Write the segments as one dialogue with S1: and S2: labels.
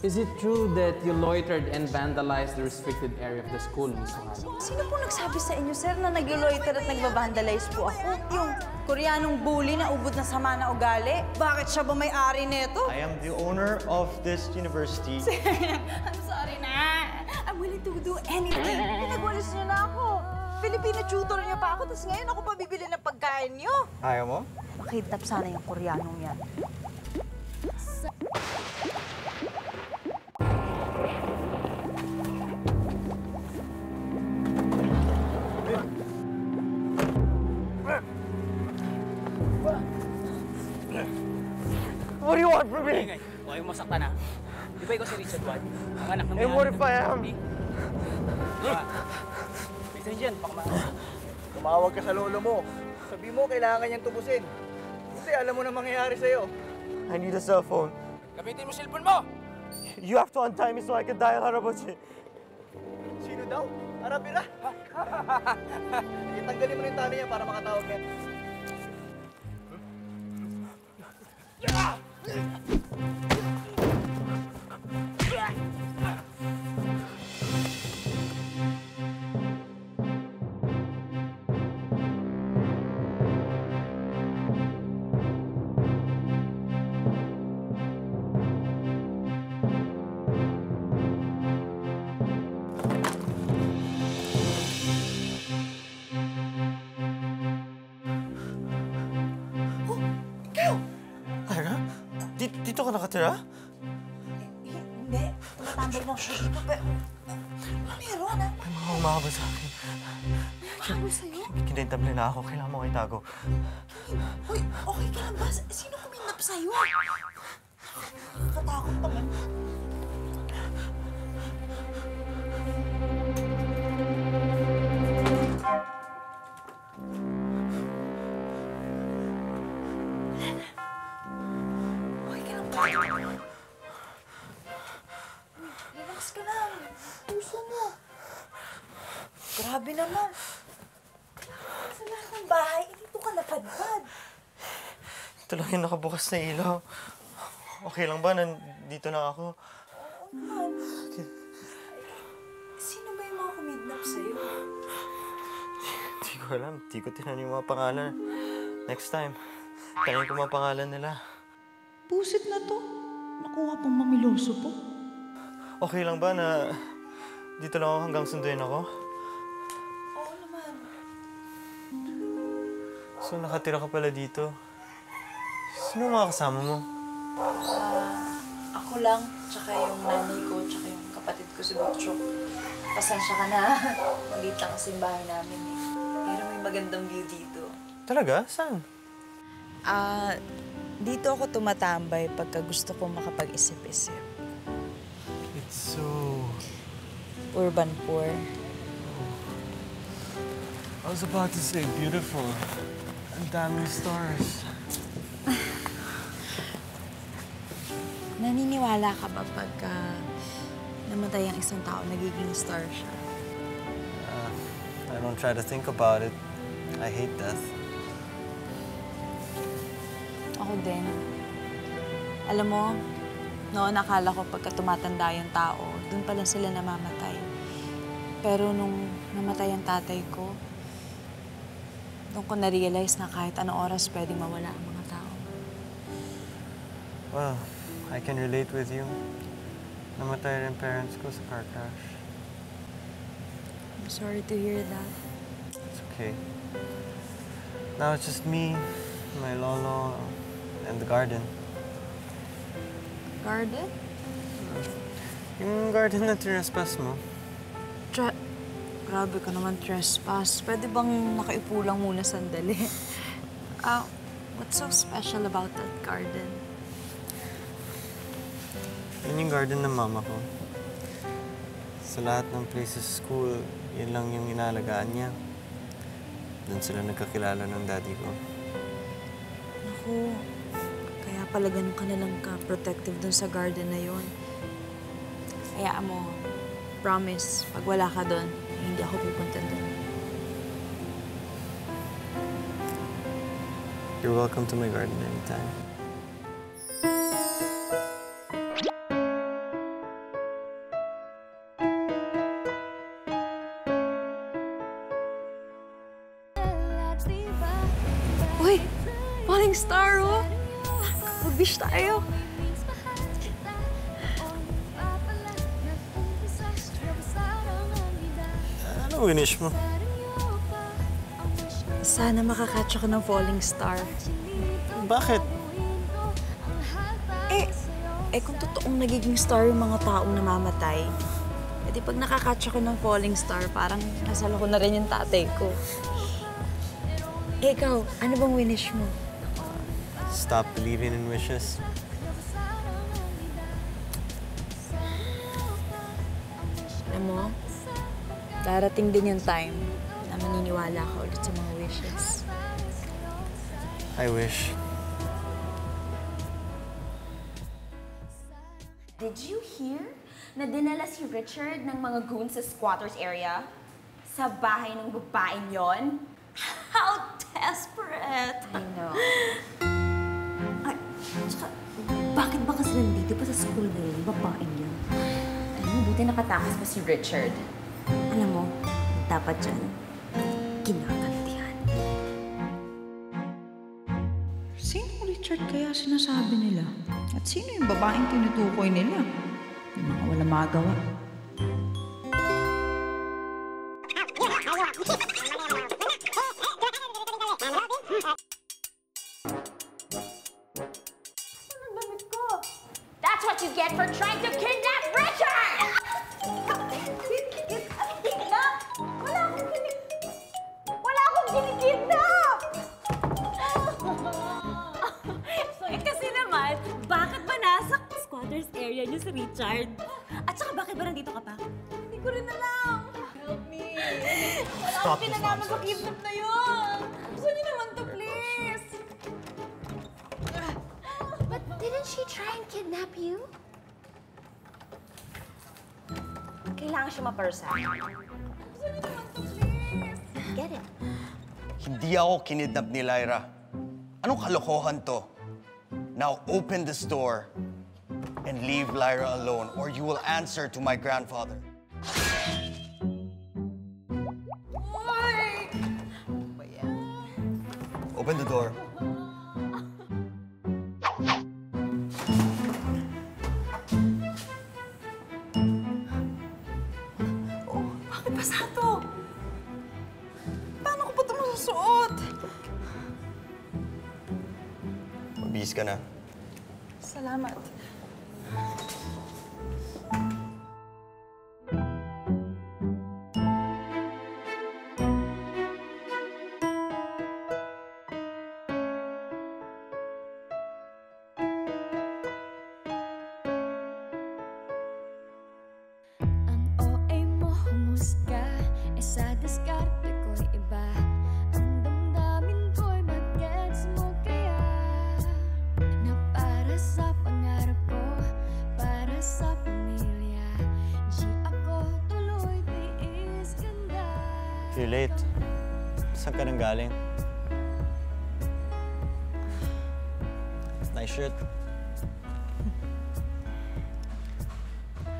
S1: Is it true that you loitered and vandalized the restricted area of the school, Miss Ohana?
S2: Sino po nagsabi sa inyo, sir, na nag-loiter at nagbabandalize po ako? Yung Koreanong bully na ubod na sama na ugali? Bakit siya ba may-ari nito?
S3: I am the owner of this university.
S2: Sir, I'm sorry na. I'm willing to do anything. Pinagwalis niyo na ako. Filipino tutor niyo pa ako, tapos ngayon ako pa bibili ng pagkain niyo.
S3: Ayaw mo?
S2: Makidnap sana yung Koreanong yan.
S3: What do you want from me?
S4: Ingay, huwag yung masaktan ha. Di ba ikaw si Richard Watt? Ang anak ng
S3: And what if I am?
S4: Bisa dyan, baka
S5: Tumawag ka sa lolo mo. Sabi mo, kailangan niyang tubusin. Kasi alam mo na mangyayari sa'yo.
S3: I need a cell phone.
S4: Gamitin mo cellphone mo!
S3: You have to untie me so I can dial Harabuchi.
S5: Sino daw? Arabira? Itanggalin mo na yung tali niya para makatawag niya.
S3: Dito ka nakatira?
S2: Hindi. Tumatambay lang siya dito, pero... Meron, ha?
S3: May mga umahaba sa akin.
S2: Mahalo sa'yo?
S3: Kinintable na ako. Kailangan mo itago.
S2: Uy, okay ka lang ba? Sino kuminap sa'yo? Nakakatakot naman. Relax ka lang. Puso mo. Grabe naman. Sa lahat ng bahay, dito ka napadpad.
S3: Ito lang yung nakabukas na ilaw. Okay lang ba? Nandito na ako.
S2: Oo naman. Sino ba yung mga kumidnap sa'yo?
S3: Hindi ko alam. Hindi ko tinanong yung mga pangalan. Next time, tanongin ko mga pangalan nila.
S6: Pusit na to. Nakuha pang mamiloso po.
S3: Okay lang ba na dito lang ako hanggang sunduin ako?
S2: Oo naman.
S3: So nakatira ka pala dito. Sino mga kasama mo?
S2: Ako lang, tsaka yung nanay ko, tsaka yung kapatid ko si Bokchok. Pasensya ka na. Maliit lang kasi yung bahay namin eh. Pero may magandang view dito.
S3: Talaga? Saan?
S6: Dito ako tumatambay pagka gusto kong makapag-isip-isip.
S3: It's so...
S6: Urban poor.
S3: I was about to say beautiful. Ang daming stars.
S6: Naniniwala ka ba pagka namatay ang isang tao, nagiging star siya?
S3: I don't try to think about it. I hate death.
S6: Ako din. Alam mo, noon akala ko pagka tumatanda yung tao, dun pa lang sila namamatay. Pero nung namatay ang tatay ko, doon ko na-realize na kahit anong oras pwedeng mawala ang mga tao.
S3: Well, I can relate with you. Namatay rin parents ko sa car crash.
S6: I'm sorry to hear that.
S3: It's okay. Now it's just me, my lolo, and the garden.
S6: Garden?
S3: Yung garden na trespass mo.
S6: Grabe ka naman, trespass. Pwede bang nakaipo lang muna sandali? What's so special about that garden?
S3: Yun yung garden ng mama ko. Sa lahat ng places sa school, yun lang yung inaalagaan niya. Doon sila nagkakilala ng daddy ko.
S6: Naku, kaya pala ganun ka na lang ka-protective dun sa garden na yun. Hayaan mo, promise, pag wala ka dun, hindi ako pupunta dun.
S3: You're welcome to my garden anytime.
S6: falling star, oh. Mag-wish tayo.
S3: Ano winish mo?
S6: Sana makakatch ako ng falling star.
S3: Bakit?
S6: Kung totoong nagiging star yung mga taong namamatay, di pag nakakatch ako ng falling star, parang nasalo ko na rin yung tatay ko. Ikaw, ano bang winish mo?
S3: Stop believing in wishes.
S6: Alam mo, darating din yung time na maniniwala ka ulit sa mga wishes.
S3: I wish.
S7: Did you hear na dinala si Richard ng mga goons sa squatters area? Sa bahay ng babaeng yon? How desperate!
S2: I know.
S7: Ay, tsaka, bakit ba kasi nandito pa sa school na yun, babaeng yun? Alam mo, buti nakatakas pa si Richard. Alam mo, dapat dyan, kinakantihan.
S8: Sino Richard kaya sinasabi nila? At sino yung babaeng tinutukoy nila? Yung mga wala magawa.
S7: That's what you get for trying to kidnap Richard! Kidnap? Wala akong kinikidnap! Kasi naman, bakit ba nasa squatters area niyo si Richard? At saka bakit ba nandito ka pa? Hindi ko rin alam. Help me. Wala akong pinalaman sa kidnap na yun. Gusto niyo naman to, please.
S9: But didn't she try and kidnap you?
S7: Kailangan siya mapersa. Gusto niyo naman to, please.
S9: Get it.
S10: Hindi ako kinidnap ni Lyra. Anong kalokohan to? Now open this door and leave Lyra alone or you will answer to my grandfather. Open the door.
S6: Bakit basa to? Paano ko pa ito masusuot?
S10: Mabihis ka na.
S6: Salamat.
S9: Ang OA mo humusga, sa diskarte ko'y iba. Ang damdamin ko'y mag-gets mo kaya. Na para sa pangarap ko, para sa pamilya, G ako tuloy tiis ganda.
S3: You're late. Saan ka nang galing? Nice shirt.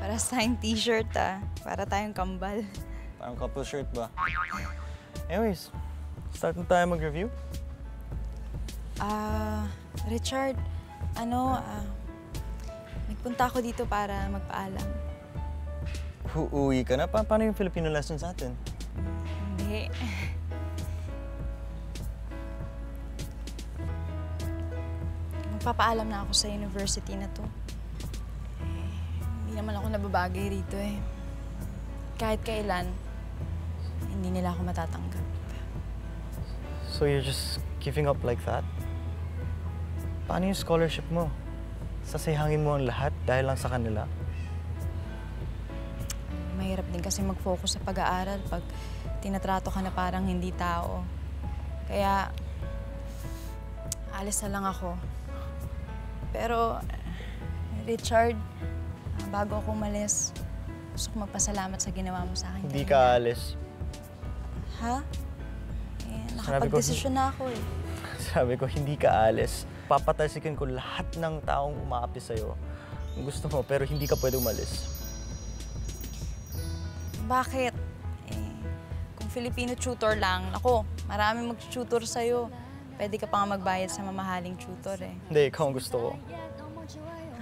S6: Para signed t-shirt, ah. Para tayong kambal.
S3: Parang couple shirt ba? Anyways, start na tayo mag-review.
S6: Richard, nagpunta ako dito para magpaalam.
S3: Uuwi ka na? Paano yung Filipino lesson sa atin?
S6: Hindi. Magpapaalam na ako sa university na to. Hindi naman ako nababagay rito eh. Kahit kailan, hindi nila ako matatanggap.
S3: So you're just giving up like that? Paano yung scholarship mo? Sasayangin mo ang lahat dahil lang sa kanila?
S6: Mahirap din kasi mag-focus sa pag-aaral pag tinatrato ka na parang hindi tao. Kaya, alis na lang ako. Pero, Richard, bago ako umalis, gusto ko magpasalamat sa ginawa mo sa akin.
S3: Hindi ka alis.
S6: Ha? Nakapag-desisyon na ako eh.
S3: Sabi ko, hindi ka alis. Papatalsikin ko lahat ng taong umaapi sa'yo. Kung gusto mo, pero hindi ka pwede umalis.
S6: Bakit? Kung Filipino tutor lang, ako, maraming mag-tutor sa'yo. pwede ka pa nga magbayad sa mamahaling tutor eh.
S5: Hindi, ikaw ang gusto ko.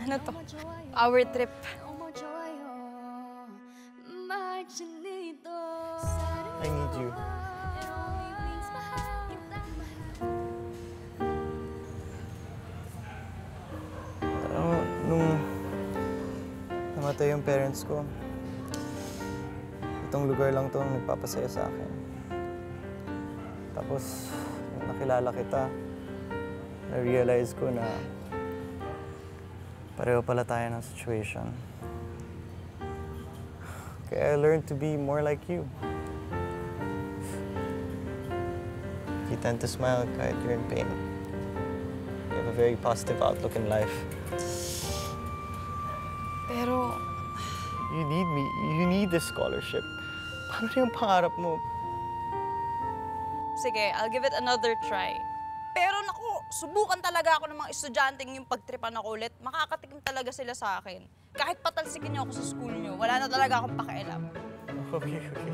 S6: Ano to? Our trip.
S3: I need you. Nung namatay yung parents ko, itong lugar lang to ang nagpapasaya sa akin. Tapos, nung nakilala kita, na-realize ko na pareho pala tayo ng situation. Kaya I learned to be more like you. You tend to smile kahit you're in pain. You have a very positive outlook in life.
S6: Pero,
S3: You need me. You need this scholarship. Paano na yung pangarap mo?
S6: sige, I'll give it another try. Pero naku, subukan talaga ako ng mga estudyanteng yung pagtripan ako ulit. Makakatikim talaga sila sa akin. Kahit patalsikin niyo ako sa school niyo, wala na talaga akong pakialam.
S3: Okay, okay.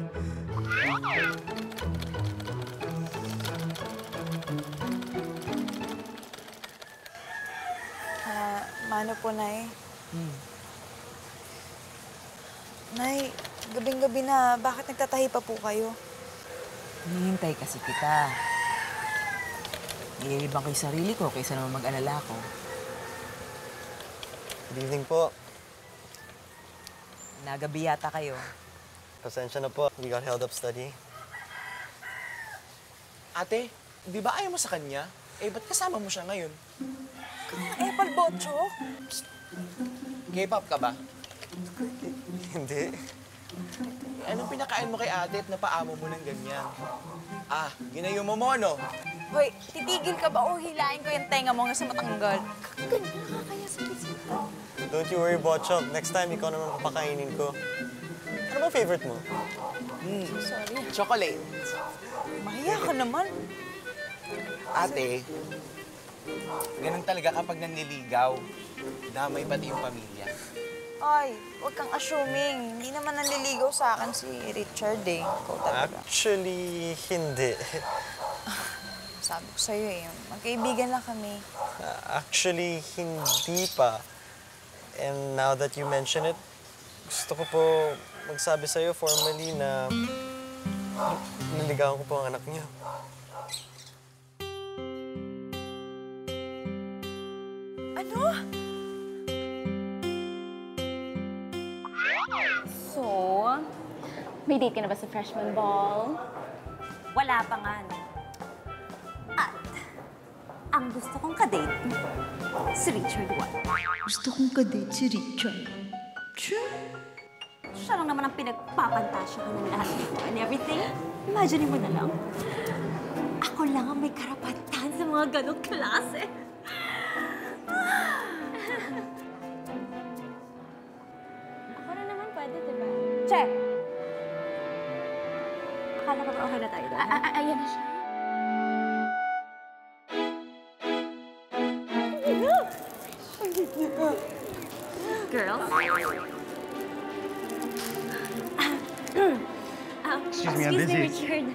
S6: Mano po, Nay? Nay, gabing-gabi na. Bakit nagtatahi pa po kayo?
S4: Hinihintay kasi kita. Nililibang ko yung sarili ko kaysa naman mag-alala ko.
S3: Good evening po.
S4: Nagabi yata kayo.
S3: Pasensya na po. We got held up studying.
S11: Ate, di ba ayaw mo sa kanya? Eh, ba't kasama mo siya ngayon?
S6: Apple Bocho?
S11: K-pop ka ba?
S3: Hindi.
S11: Anong pinakain mo kay ate at napaamo mo ng ganyan? Ah, ginayo mo mo, no?
S6: Hoy, titigil ka ba o hilain ko yung tenga mo hanggang sa matanggal?
S3: Don't you worry, Botchok. Next time, ikaw naman papakainin ko. Ano ba favorite mo?
S6: Sorry.
S11: Chocolate.
S6: Mahiya ka naman.
S11: Ate, ganun talaga kapag nanliligaw. Damay pati yung pamilya.
S6: Ay, huwag kang assuming. Hindi naman nanliligaw sa akin si Richard eh. Ikaw talaga.
S3: Actually, hindi.
S6: Sabi ko sa'yo eh, magkaibigan lang kami.
S3: Actually, hindi pa. And now that you mention it, gusto ko po magsabi sa'yo formally na naligawan ko po ang anak niyo.
S6: Ano?
S7: So, may date ka na ba sa freshman ball? Wala pa nga, no? At, ang gusto kong kadate, si Richard Watt.
S8: Gusto kong kadate si Richard. Sure.
S7: Siya lang naman ang pinagpapantasya ko ng lahat nito and everything. Imagine mo na lang. Ako lang ang may karapatan sa mga ganong klase. Ako rin naman pwede, diba? Check! Akala ko ba okay na tayo doon? Ayan na siya. Girls?
S3: Excuse me, I'm busy.
S7: Richard.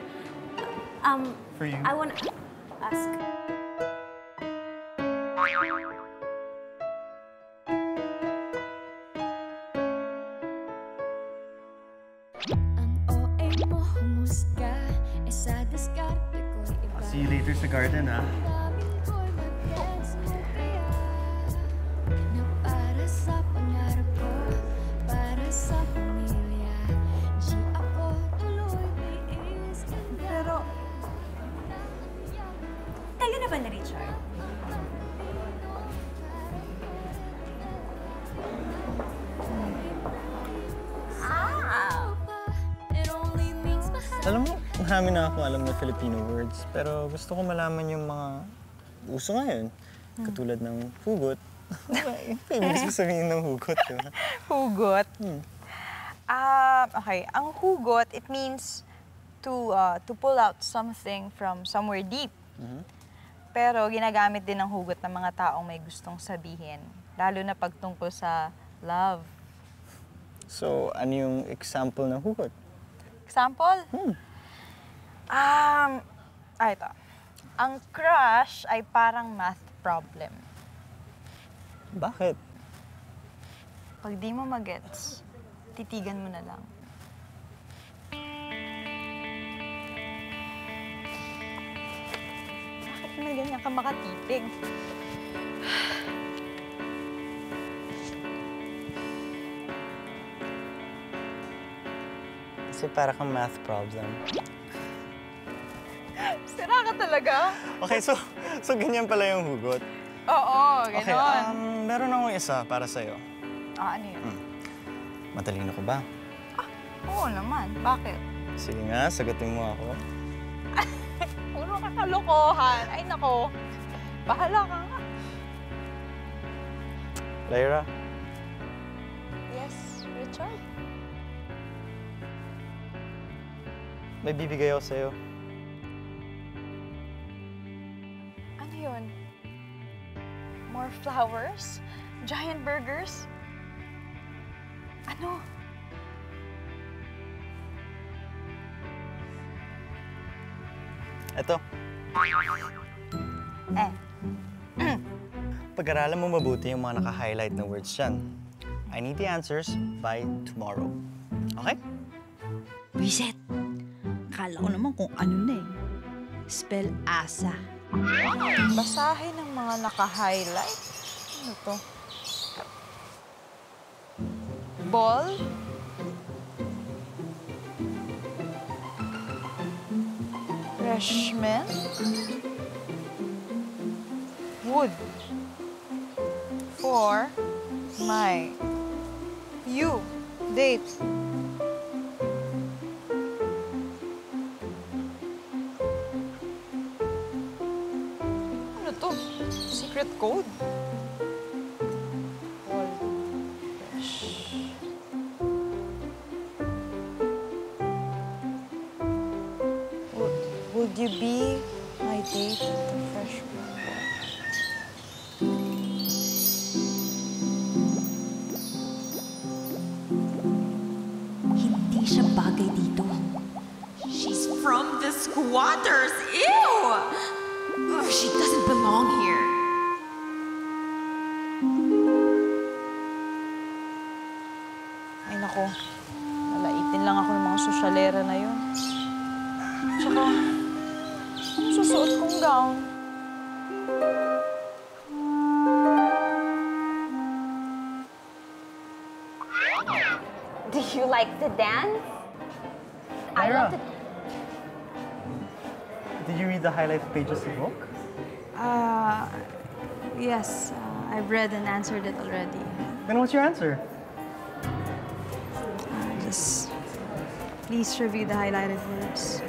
S3: For you.
S7: I want to ask.
S3: I'll see you later sa garden, ha?
S6: Pero,
S7: Kayo na ba na, Richard?
S3: Alam mo, marami na ako alam na Filipino words, pero gusto ko malaman yung mga uso ngayon. Katulad ng hugot. Ibig sabihin ng hugot, di ba?
S6: hugot? Okay. Ang hugot, it means to pull out something from somewhere deep. Pero ginagamit din ng hugot ng mga taong may gustong sabihin. Lalo na pagtungkol sa love.
S3: So, ano yung example ng hugot?
S6: Example? Ito. Ang crush ay parang math problem.
S3: Bakit?
S6: Pag di mo magets, titigan mo na lang. Bakit may ganyan ka makatitig?
S3: Kasi para kang math problem.
S6: Sira ka talaga?
S3: Okay, so ganyan pala yung hugot.
S6: Oo, gano'n.
S3: Okay, meron akong isa para sa'yo.
S6: Ano yun?
S3: Matalino ko ba?
S6: Oo naman. Bakit?
S3: Sige nga, sagutin mo ako.
S6: Puro ka kalokohan. Ay, nako. Bahala ka nga.
S3: Lyra,
S6: Yes, Richard?
S3: may bibigay ako sa'yo.
S6: Ano yun? More flowers? Giant burgers? Ano?
S3: Eto, pag-aralan mo mabuti yung mga naka-highlight na words dyan. I need the answers by tomorrow. Okay?
S8: Reset! Akala ko naman kung ano na eh. Spell asa.
S6: Basahin ng mga naka-highlight? Ano to? Ball? Freshman? Wood? For my you date. Ano to? Secret code? Would you be my date at the freshman ball?
S8: Hindi siya bagay dito.
S7: She's from the squatters. Ew! Ugh, she doesn't belong here.
S6: Ay nako, nalaitin lang ako ng mga sosyalera na yun. Tsaka, ano susuot kong gown?
S7: Do you like to dance? I
S3: Lyra.
S7: love to...
S3: Did you read the highlight pages of the book?
S6: Yes, I've read and answered it already.
S3: Then what's your answer?
S6: Just please review the highlighted words.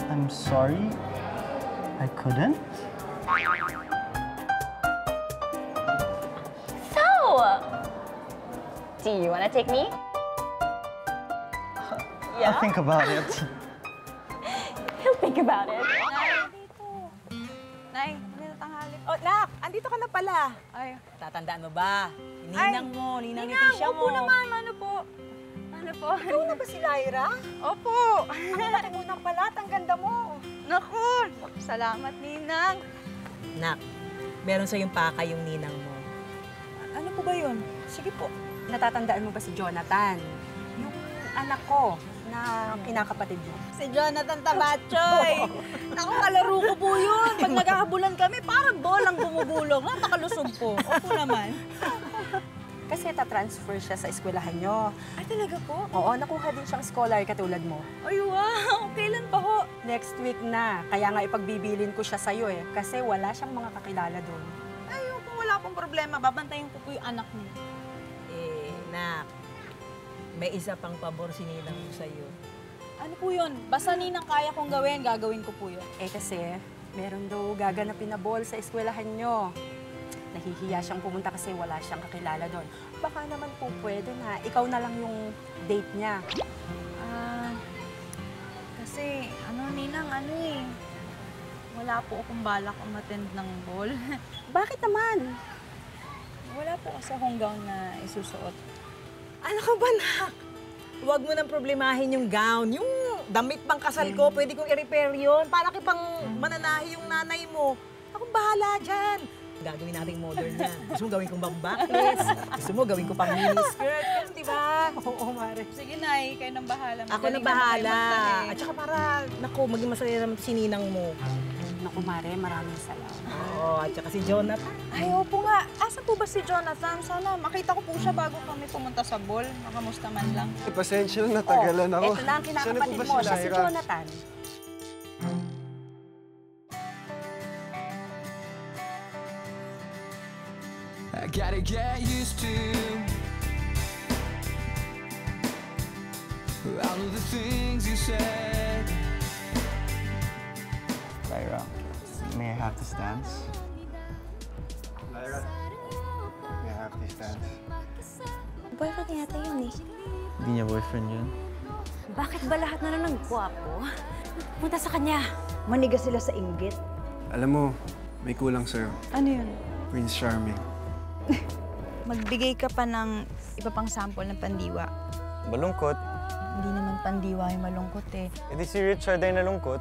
S3: I'm sorry, I couldn't.
S7: So, do you want to take me?
S3: I'll think about it.
S7: He'll think about it.
S6: Nay, hindi na tanghali.
S12: Oh, Nak, andito ka na pala.
S6: Ay,
S12: Tatandaan mo ba? Ninang mo, ninang ni Tisha
S6: opo
S12: mo.
S6: naman, ano po? Ano po?
S12: Ikaw na ba si Lyra?
S6: Opo.
S12: Ang laki mo ng palat, ang ganda mo.
S6: Naku, salamat, Ninang.
S12: Nak, meron sa yung paka yung ninang mo. Ano po ba yun? Sige po. Natatandaan mo ba si Jonathan? Yung anak ko na kinakapatid mo.
S6: Si Jonathan Tabachoy. Naku, kalaro ko po yun. Pag naghahabulan kami, parang bolang bumubulong. Napakalusog po. Opo naman.
S12: Kasi tatransfer siya sa eskwelahan nyo.
S6: Ay, talaga po?
S12: Oo, nakuha din siyang scholar katulad mo.
S6: Ay, wow. Kailan pa ho?
S12: Next week na. Kaya nga ipagbibilin ko siya sa'yo eh. Kasi wala siyang mga kakilala doon.
S6: Ay, opo, wala pong problema. Babantayin ko po yung anak niya.
S12: Nak, may isa pang pabor si Ninang mo sa'yo.
S6: Ano po yun? Basta Ninang kaya kong gawin, gagawin ko po yun.
S12: Kasi meron daw gaganapin na ball sa eskwelahan nyo. Nahihiya siyang pumunta kasi wala siyang kakilala doon. Baka naman po pwede na ikaw na lang yung date niya.
S6: Kasi, Ninang, wala po akong balak umattend ng ball.
S12: Bakit naman?
S6: Wala po kasi akong gown na isusuot.
S12: Ano ka ba, nak? Huwag mo nang problemahin yung gown. Yung damit pang kasal ko, pwede kong i-repair yun. Para kipang mananahi yung nanay mo. Akong bahala dyan. Gagawin natin modern yan. Gusto mo gawin kong bambakles. Gusto mo gawin ko pang miniskirt. Yan, di ba? Oo, Mare.
S6: Sige, Nay. Kayo nang bahala.
S12: Ako na bahala. At saka para, naku, maging masaya naman si ninang mo.
S7: Naku, Mare, maraming salamat.
S12: Oo, at saka si Jonathan.
S6: Ay, opo nga. Asan po ba si Jonathan? Sana makita ko po siya bago kami pumunta sa ball. Makamusta man lang.
S3: Pasensya na, natagalan ako.
S7: Ito na ang kinakapatid mo. Siya si Jonathan.
S13: I gotta get used to all of the things you said.
S3: Lyra, may I have this dance? Lyra, may I have this dance?
S7: Boyfriend niya yata yun eh.
S3: Hindi niya boyfriend yun.
S7: Bakit ba lahat na lang nagwapo? Punta sa kanya.
S12: Manigas sila sa inggit.
S14: Alam mo, may kulang sa'yo.
S6: Ano yun?
S14: Prince Charming.
S6: Magbigay ka pa ng iba pang sample ng pandiwa.
S3: Malungkot.
S6: Hindi naman pandiwa yung malungkot eh.
S3: E di si Richard ay nalungkot.